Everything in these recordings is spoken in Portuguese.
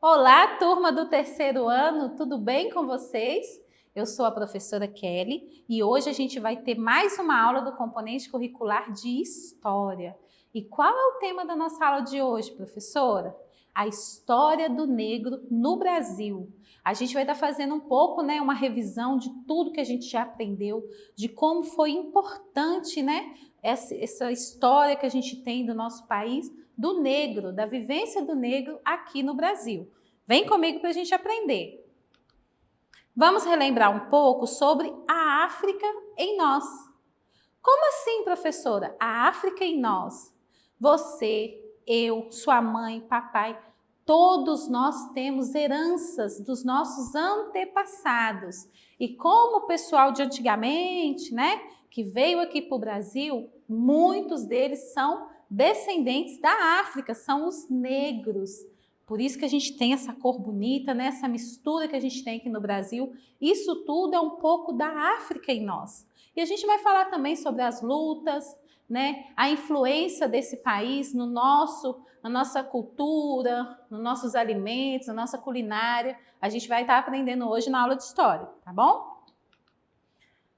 Olá, turma do terceiro ano, tudo bem com vocês? Eu sou a professora Kelly e hoje a gente vai ter mais uma aula do componente curricular de História. E qual é o tema da nossa aula de hoje, professora? A história do negro no Brasil. A gente vai estar fazendo um pouco, uma revisão de tudo que a gente já aprendeu, de como foi importante, essa história que a gente tem do nosso país, do negro, da vivência do negro aqui no Brasil. Vem comigo para a gente aprender. Vamos relembrar um pouco sobre a África em nós. Como assim, professora? A África em nós? Você, eu, sua mãe, papai, todos nós temos heranças dos nossos antepassados. E como o pessoal de antigamente, que veio aqui para o Brasil, muitos deles são descendentes da África, são os negros. Por isso que a gente tem essa cor bonita, essa mistura que a gente tem aqui no Brasil. Isso tudo é um pouco da África em nós. E a gente vai falar também sobre as lutas, a influência desse país na nossa cultura, nos nossos alimentos, na nossa culinária. A gente vai estar aprendendo hoje na aula de história, tá bom?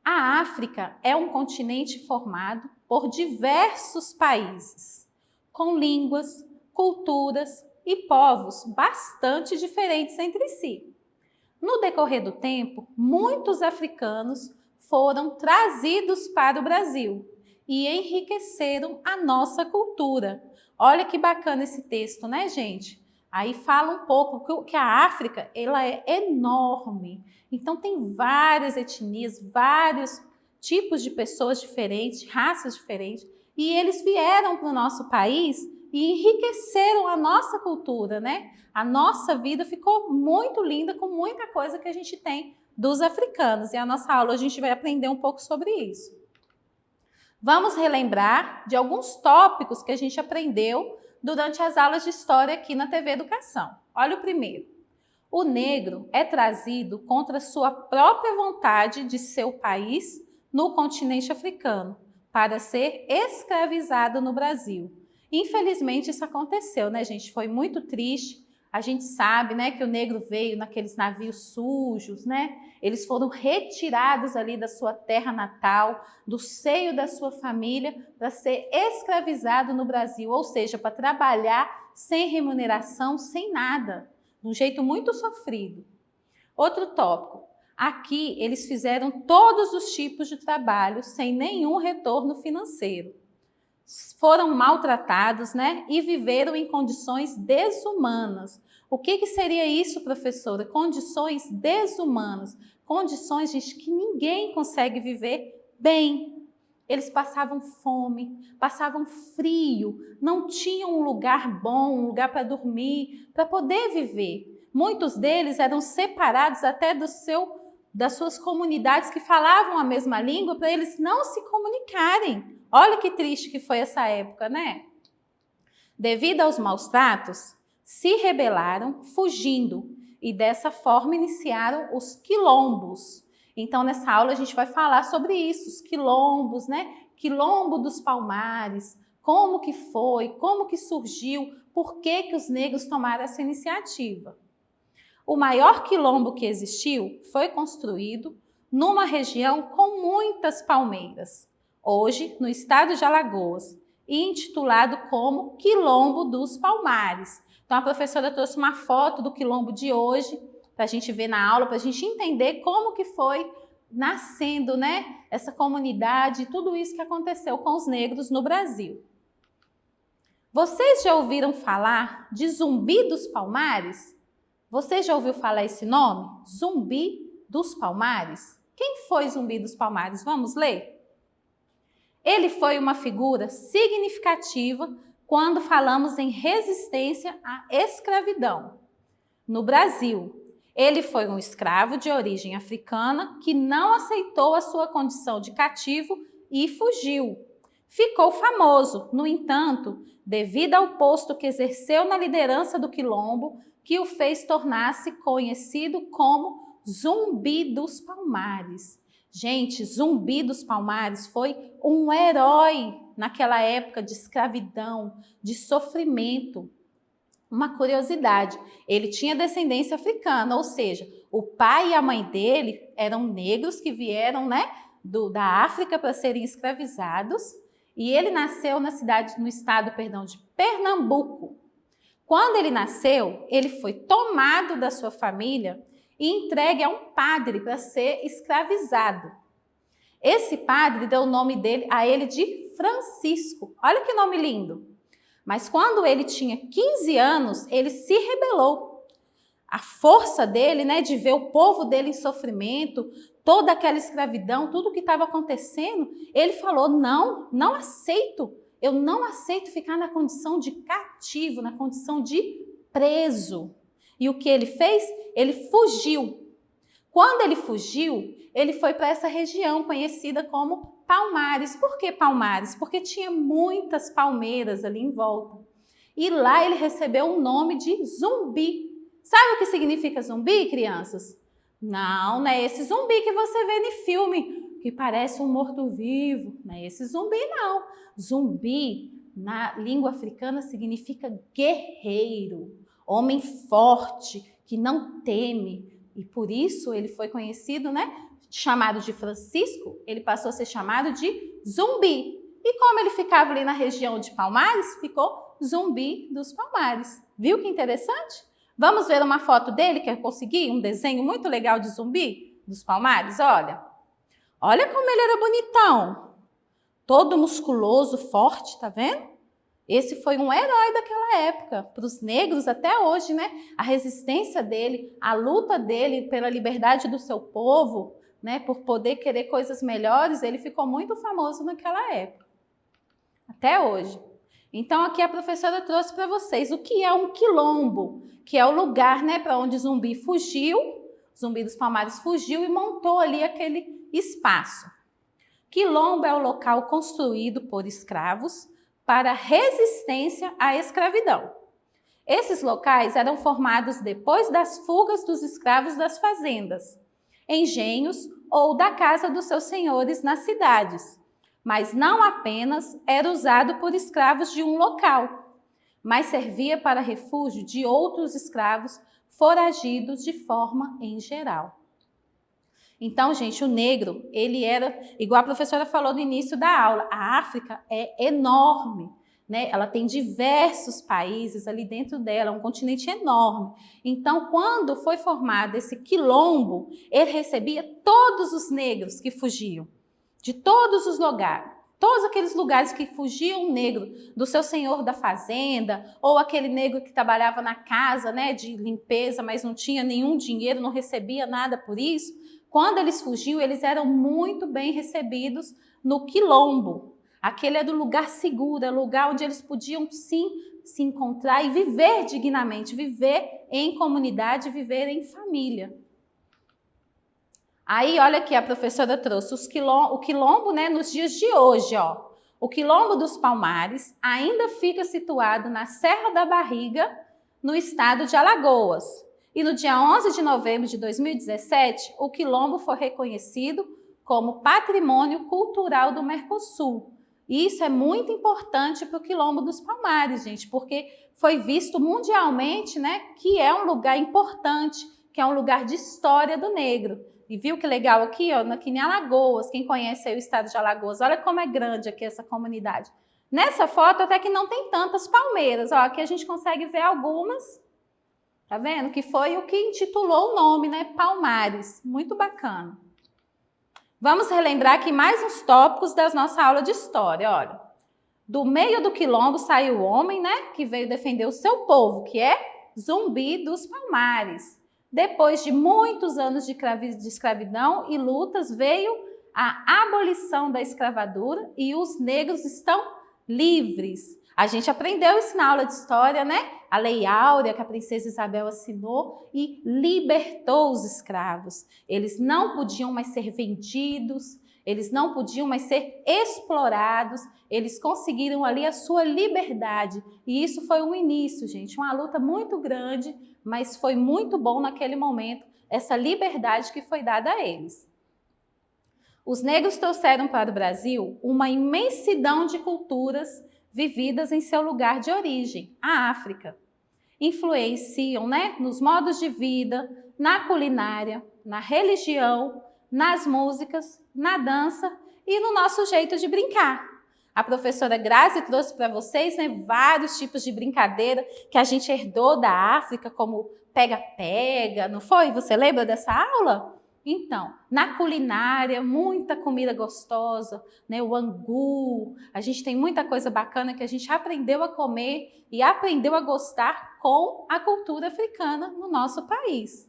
A África é um continente formado por diversos países, com línguas, culturas e povos bastante diferentes entre si. No decorrer do tempo, muitos africanos foram trazidos para o Brasil e enriqueceram a nossa cultura. Olha que bacana esse texto, né, gente? Aí fala um pouco que a África, ela é enorme. Então tem várias etnias, vários tipos de pessoas diferentes, raças diferentes, e eles vieram para o nosso país e enriqueceram a nossa cultura, A nossa vida ficou muito linda com muita coisa que a gente tem dos africanos. E a nossa aula a gente vai aprender um pouco sobre isso. Vamos relembrar de alguns tópicos que a gente aprendeu durante as aulas de história aqui na TV Educação. Olha o primeiro. O negro é trazido contra sua própria vontade de seu país no continente africano para ser escravizado no Brasil. Infelizmente isso aconteceu, gente? Foi muito triste. A gente sabe, que o negro veio naqueles navios sujos, Eles foram retirados ali da sua terra natal, do seio da sua família, para ser escravizado no Brasil, ou seja, para trabalhar sem remuneração, sem nada, de um jeito muito sofrido. Outro tópico. Aqui eles fizeram todos os tipos de trabalho sem nenhum retorno financeiro. Foram maltratados, e viveram em condições desumanas. O que seria isso, professora? Condições desumanas. Condições, gente, que ninguém consegue viver bem. Eles passavam fome, passavam frio, não tinham um lugar bom, um lugar para dormir, para poder viver. Muitos deles eram separados até das suas comunidades que falavam a mesma língua para eles não se comunicarem. Olha que triste que foi essa época, Devido aos maus tratos, se rebelaram fugindo e dessa forma iniciaram os quilombos. Então nessa aula a gente vai falar sobre isso, os quilombos, Quilombo dos Palmares, como que foi, como que surgiu, por que os negros tomaram essa iniciativa. O maior quilombo que existiu foi construído numa região com muitas palmeiras, hoje no estado de Alagoas, e intitulado como Quilombo dos Palmares. Então a professora trouxe uma foto do quilombo de hoje, para a gente ver na aula, para a gente entender como que foi nascendo, essa comunidade, tudo isso que aconteceu com os negros no Brasil. Vocês já ouviram falar de Zumbi dos Palmares? Você já ouviu falar esse nome? Zumbi dos Palmares? Quem foi Zumbi dos Palmares? Vamos ler? Ele foi uma figura significativa quando falamos em resistência à escravidão. No Brasil, ele foi um escravo de origem africana que não aceitou a sua condição de cativo e fugiu. Ficou famoso, no entanto, devido ao posto que exerceu na liderança do quilombo, que o fez tornar-se conhecido como Zumbi dos Palmares. Gente, Zumbi dos Palmares foi um herói naquela época de escravidão, de sofrimento. Uma curiosidade, ele tinha descendência africana, ou seja, o pai e a mãe dele eram negros que vieram, né, da África para serem escravizados, e ele nasceu no estado, de Pernambuco. Quando ele nasceu, ele foi tomado da sua família e entregue a um padre para ser escravizado. Esse padre deu o nome a ele de Francisco. Olha que nome lindo! Mas quando ele tinha 15 anos, ele se rebelou. A força dele, né, de ver o povo dele em sofrimento, toda aquela escravidão, tudo que estava acontecendo, ele falou: não, não aceito. Eu não aceito ficar na condição de cativo, na condição de preso. E o que ele fez? Ele fugiu. Quando ele fugiu, ele foi para essa região conhecida como Palmares. Por que Palmares? Porque tinha muitas palmeiras ali em volta. E lá ele recebeu o nome de Zumbi. Sabe o que significa zumbi, crianças? Não é esse zumbi que você vê no filme, que parece um morto-vivo. Não é esse zumbi, não. Zumbi, na língua africana, significa guerreiro, homem forte, que não teme. E por isso ele foi conhecido, né? Chamado de Francisco, ele passou a ser chamado de Zumbi. E como ele ficava ali na região de Palmares, ficou Zumbi dos Palmares. Viu que interessante? Vamos ver uma foto dele que eu consegui, um desenho muito legal de Zumbi dos Palmares, olha. Olha como ele era bonitão. Todo musculoso, forte, tá vendo? Esse foi um herói daquela época, para os negros até hoje, né? A resistência dele, a luta dele pela liberdade do seu povo, né? Por poder querer coisas melhores, ele ficou muito famoso naquela época, até hoje. Então aqui a professora trouxe para vocês o que é um quilombo, que é o lugar, né, para onde Zumbi fugiu, Zumbi dos Palmares fugiu e montou ali aquele espaço. Quilombo é o local construído por escravos para resistência à escravidão. Esses locais eram formados depois das fugas dos escravos das fazendas, engenhos ou da casa dos seus senhores nas cidades, mas não apenas era usado por escravos de um local, mas servia para refúgio de outros escravos foragidos de forma em geral. Então, gente, o negro, ele era, igual a professora falou no início da aula, a África é enorme, né? Ela tem diversos países ali dentro dela, um continente enorme. Então, quando foi formado esse quilombo, ele recebia todos os negros que fugiam, de todos os lugares. Todos aqueles lugares que fugiam negro do seu senhor da fazenda, ou aquele negro que trabalhava na casa, né, de limpeza, mas não tinha nenhum dinheiro, não recebia nada por isso. Quando eles fugiam, eles eram muito bem recebidos no quilombo. Aquele era o lugar seguro, era o lugar onde eles podiam sim se encontrar e viver dignamente, viver em comunidade, viver em família. Aí, olha aqui, a professora trouxe o quilombo, né, nos dias de hoje, ó. O quilombo dos Palmares ainda fica situado na Serra da Barriga, no estado de Alagoas. E no dia 11 de novembro de 2017, o quilombo foi reconhecido como Patrimônio Cultural do Mercosul. E isso é muito importante para o quilombo dos Palmares, gente, porque foi visto mundialmente, né, que é um lugar importante, que é um lugar de história do negro. E viu que legal aqui, ó, aqui em Alagoas, quem conhece aí o estado de Alagoas, olha como é grande aqui essa comunidade. Nessa foto até que não tem tantas palmeiras, ó, aqui a gente consegue ver algumas, tá vendo? Que foi o que intitulou o nome, né, Palmares, muito bacana. Vamos relembrar aqui mais uns tópicos da nossa aula de história, olha. Do meio do quilombo saiu o homem, né, que veio defender o seu povo, que é Zumbi dos Palmares. Depois de muitos anos de escravidão e lutas, veio a abolição da escravatura e os negros estão livres. A gente aprendeu isso na aula de história, né? A Lei Áurea, que a princesa Isabel assinou e libertou os escravos. Eles não podiam mais ser vendidos, eles não podiam mais ser explorados, eles conseguiram ali a sua liberdade. E isso foi um início, gente, uma luta muito grande, mas foi muito bom naquele momento, essa liberdade que foi dada a eles. Os negros trouxeram para o Brasil uma imensidão de culturas vividas em seu lugar de origem, a África. influenciam, né, nos modos de vida, na culinária, na religião, nas músicas, na dança e no nosso jeito de brincar. A professora Grazi trouxe para vocês, né, vários tipos de brincadeira que a gente herdou da África, como pega-pega, não foi? Você lembra dessa aula? Então, na culinária, muita comida gostosa, né? O angu, a gente tem muita coisa bacana que a gente aprendeu a comer e aprendeu a gostar com a cultura africana no nosso país.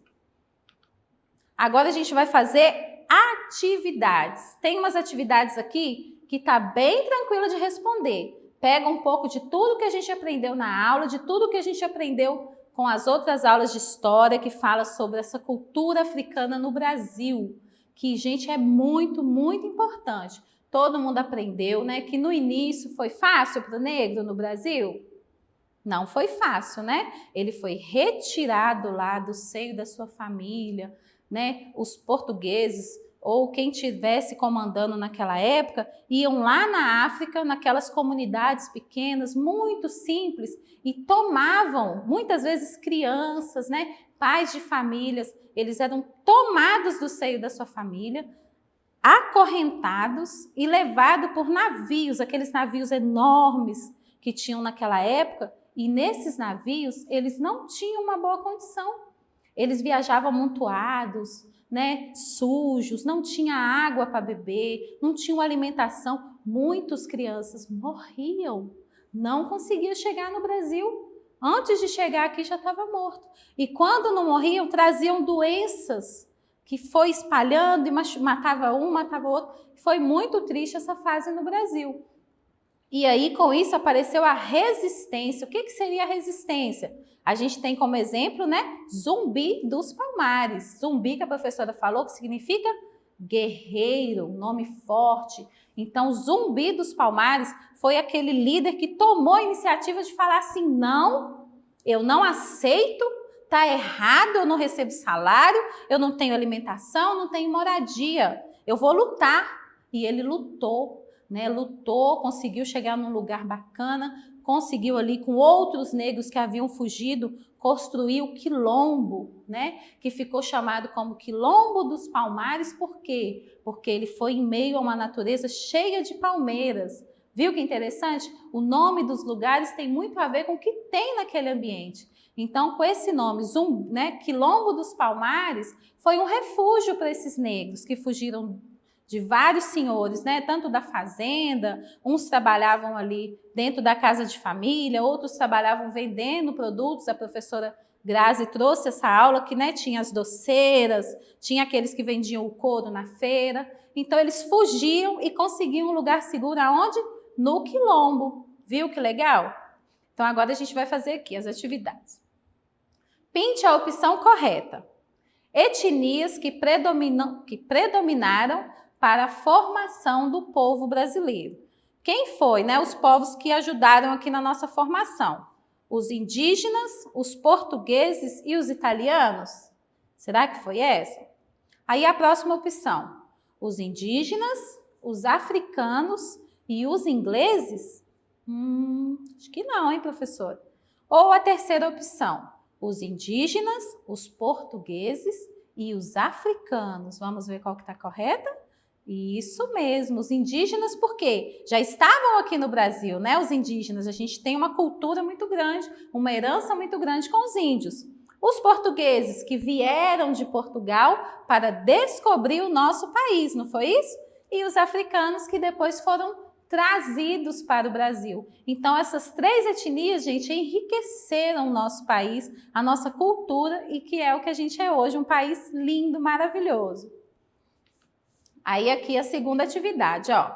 Agora a gente vai fazer atividades. Tem umas atividades aqui que tá bem tranquila de responder. Pega um pouco de tudo que a gente aprendeu na aula, de tudo que a gente aprendeu com as outras aulas de história que fala sobre essa cultura africana no Brasil, que, gente, é muito, muito importante. Todo mundo aprendeu, né, que no início foi fácil para o negro no Brasil? Não foi fácil, né? Ele foi retirado lá do seio da sua família, né? Os portugueses ou quem estivesse comandando naquela época, iam lá na África, naquelas comunidades pequenas, muito simples, e tomavam, muitas vezes crianças, né, pais de famílias, eles eram tomados do seio da sua família, acorrentados e levados por navios, aqueles navios enormes que tinham naquela época, e nesses navios eles não tinham uma boa condição. Eles viajavam amontoados, né, sujos, não tinha água para beber, não tinham alimentação. Muitas crianças morriam, não conseguiam chegar no Brasil. Antes de chegar aqui já estava morto. E quando não morriam, traziam doenças que foi espalhando e matava um, matava outro. Foi muito triste essa fase no Brasil. E aí, com isso, apareceu a resistência. O que seria a resistência? A gente tem como exemplo, né, Zumbi dos Palmares. Zumbi, que a professora falou, que significa guerreiro, nome forte. Então, Zumbi dos Palmares foi aquele líder que tomou a iniciativa de falar assim, não, eu não aceito, tá errado, eu não recebo salário, eu não tenho alimentação, não tenho moradia, eu vou lutar. E ele lutou. Né, lutou, conseguiu chegar num lugar bacana, conseguiu ali com outros negros que haviam fugido, construir o quilombo, né, que ficou chamado como Quilombo dos Palmares. Por quê? Porque ele foi em meio a uma natureza cheia de palmeiras. Viu que interessante? O nome dos lugares tem muito a ver com o que tem naquele ambiente. Então, com esse nome, né, Quilombo dos Palmares, foi um refúgio para esses negros que fugiram de vários senhores, né? Tanto da fazenda, uns trabalhavam ali dentro da casa de família, outros trabalhavam vendendo produtos. A professora Grazi trouxe essa aula que, né, tinha as doceiras, tinha aqueles que vendiam o couro na feira. Então eles fugiam e conseguiam um lugar seguro aonde? No quilombo. Viu que legal? Então agora a gente vai fazer aqui as atividades. Pinte a opção correta. Etnias que predominaram para a formação do povo brasileiro. Quem foi, né, os povos que ajudaram aqui na nossa formação? Os indígenas, os portugueses e os italianos? Será que foi essa? Aí a próxima opção. Os indígenas, os africanos e os ingleses? Acho que não, hein, professor? Ou a terceira opção. Os indígenas, os portugueses e os africanos. Vamos ver qual que está correta? Isso mesmo, os indígenas, por quê? Já estavam aqui no Brasil, né? Os indígenas, a gente tem uma cultura muito grande, uma herança muito grande com os índios. Os portugueses que vieram de Portugal para descobrir o nosso país, não foi isso? E os africanos que depois foram trazidos para o Brasil. Então, essas três etnias, gente, enriqueceram o nosso país, a nossa cultura e que é o que a gente é hoje, um país lindo, maravilhoso. Aí aqui a segunda atividade, ó.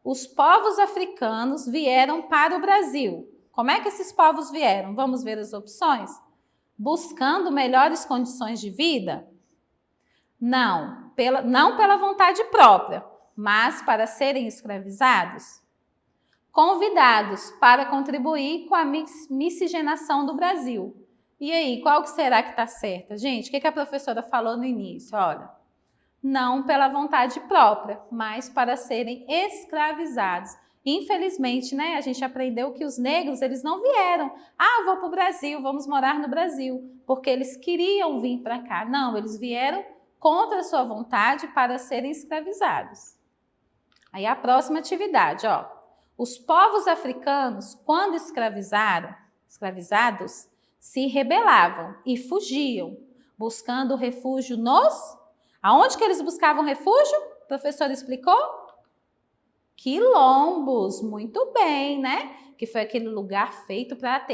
Os povos africanos vieram para o Brasil. Como é que esses povos vieram? Vamos ver as opções? Buscando melhores condições de vida? Não pela vontade própria, mas para serem escravizados? Convidados para contribuir com a miscigenação do Brasil. E aí, qual que será que está certa? Gente, o que a professora falou no início? Olha, não pela vontade própria, mas para serem escravizados. Infelizmente, né, a gente aprendeu que os negros, eles não vieram. Ah, vou para o Brasil, vamos morar no Brasil, porque eles queriam vir para cá. Não, eles vieram contra a sua vontade para serem escravizados. Aí a próxima atividade, ó. Os povos africanos, quando escravizados, se rebelavam e fugiam, buscando refúgio Aonde que eles buscavam refúgio? O professor explicou? Quilombos, muito bem, né? Que foi aquele lugar feito para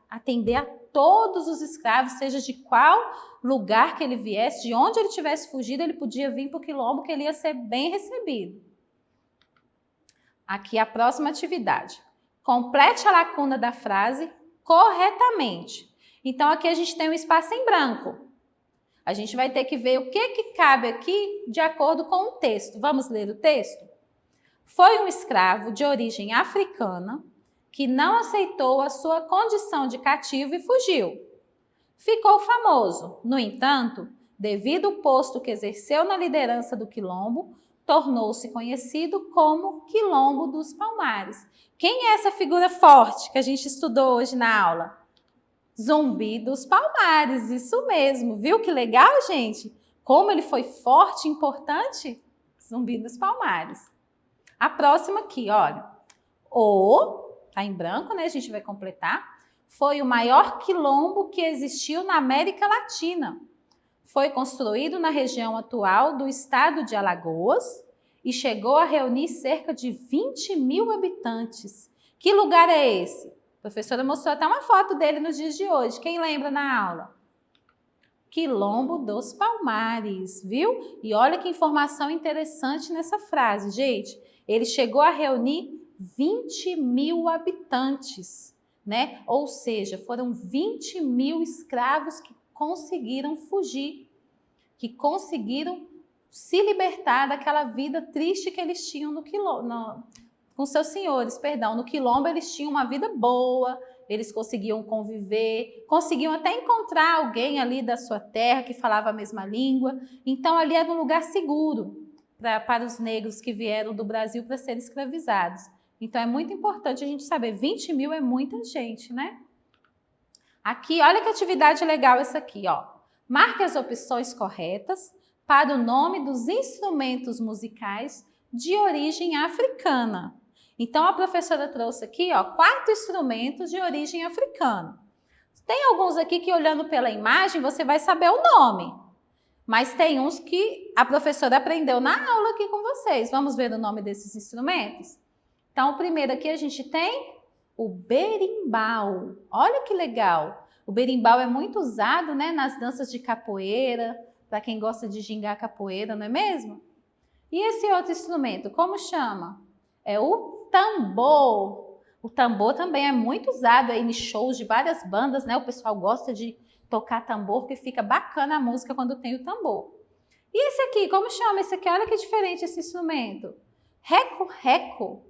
atender a todos os escravos, seja de qual lugar que ele viesse, de onde ele tivesse fugido, ele podia vir para o quilombo, que ele ia ser bem recebido. Aqui a próxima atividade. Complete a lacuna da frase corretamente. Então, aqui a gente tem um espaço em branco. A gente vai ter que ver o que cabe aqui de acordo com o texto. Vamos ler o texto? Foi um escravo de origem africana que não aceitou a sua condição de cativo e fugiu. Ficou famoso. No entanto, devido ao posto que exerceu na liderança do quilombo, tornou-se conhecido como Quilombo dos Palmares. Quem é essa figura forte que a gente estudou hoje na aula? Zumbi dos Palmares, isso mesmo. Viu que legal, gente? Como ele foi forte e importante? Zumbi dos Palmares. A próxima aqui, olha. Tá em branco, né? A gente vai completar. Foi o maior quilombo que existiu na América Latina. Foi construído na região atual do estado de Alagoas e chegou a reunir cerca de 20.000 habitantes. Que lugar é esse? A professora mostrou até uma foto dele nos dias de hoje. Quem lembra na aula? Quilombo dos Palmares, viu? E olha que informação interessante nessa frase, gente. Ele chegou a reunir 20.000 habitantes, né? Ou seja, foram 20.000 escravos que conseguiram fugir, que conseguiram se libertar daquela vida triste que eles tinham com seus senhores, perdão. No quilombo eles tinham uma vida boa, eles conseguiam conviver, conseguiam até encontrar alguém ali da sua terra que falava a mesma língua. Então ali era um lugar seguro para os negros que vieram do Brasil para serem escravizados. Então é muito importante a gente saber, 20.000 é muita gente, né? Aqui, olha que atividade legal essa aqui, ó. Marque as opções corretas para o nome dos instrumentos musicais de origem africana. Então, a professora trouxe aqui, ó, 4 instrumentos de origem africana. Tem alguns aqui que, olhando pela imagem, você vai saber o nome. Mas tem uns que a professora aprendeu na aula aqui com vocês. Vamos ver o nome desses instrumentos? Então, o primeiro aqui a gente tem o berimbau. Olha que legal! O berimbau é muito usado, né, nas danças de capoeira, para quem gosta de gingar capoeira, não é mesmo? E esse outro instrumento, como chama? É o tambor. O tambor também é muito usado aí em shows de várias bandas, né? O pessoal gosta de tocar tambor, porque fica bacana a música quando tem o tambor. E esse aqui, como chama esse aqui? Olha que diferente esse instrumento. Reco-reco.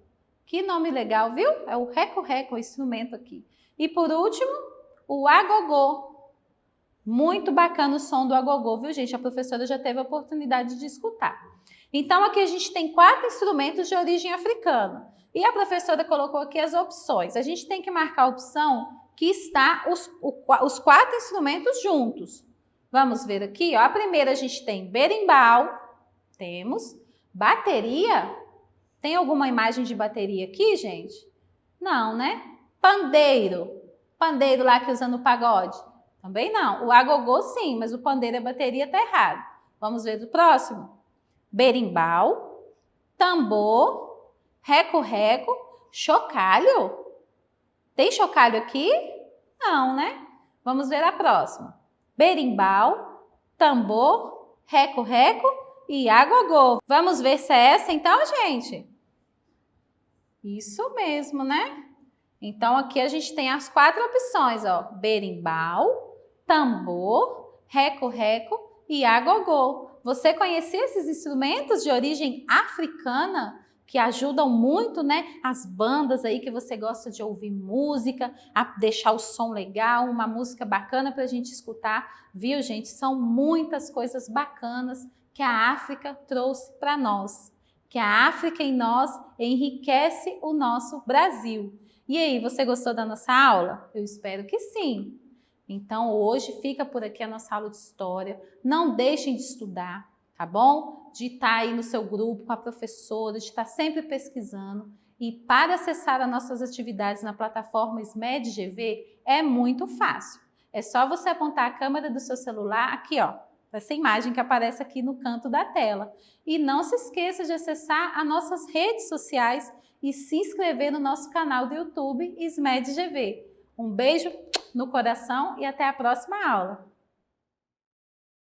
Que nome legal, viu? É o reco-reco, o instrumento aqui. E por último, o agogô. Muito bacana o som do agogô, viu, gente? A professora já teve a oportunidade de escutar. Então, aqui a gente tem 4 instrumentos de origem africana. E a professora colocou aqui as opções. A gente tem que marcar a opção que está os 4 instrumentos juntos. Vamos ver aqui, ó. A primeira a gente tem berimbau, temos. Bateria. Tem alguma imagem de bateria aqui, gente? Não, né? Pandeiro. Pandeiro lá que usa no pagode. Também não. O agogô sim, mas o pandeiro e a bateria tá errado. Vamos ver do próximo. Berimbau, tambor, reco-reco, chocalho. Tem chocalho aqui? Não, né? Vamos ver a próxima. Berimbau, tambor, reco-reco e agogô. Vamos ver se é essa então, gente? Isso mesmo, né? Então, aqui a gente tem as 4 opções, ó. Berimbau, tambor, reco-reco e agogô. Você conhecia esses instrumentos de origem africana que ajudam muito, né? As bandas aí que você gosta de ouvir música, a deixar o som legal, uma música bacana para a gente escutar, viu, gente? São muitas coisas bacanas que a África trouxe para nós. que a África em nós enriquece o nosso Brasil. E aí, você gostou da nossa aula? Eu espero que sim. Então, hoje fica por aqui a nossa aula de história. Não deixem de estudar, tá bom? De estar aí no seu grupo com a professora, de estar sempre pesquisando. E para acessar as nossas atividades na plataforma SMED-GV é muito fácil. É só você apontar a câmera do seu celular aqui, ó, essa imagem que aparece aqui no canto da tela. E não se esqueça de acessar as nossas redes sociais e se inscrever no nosso canal do YouTube SMED-GV. Um beijo no coração e até a próxima aula!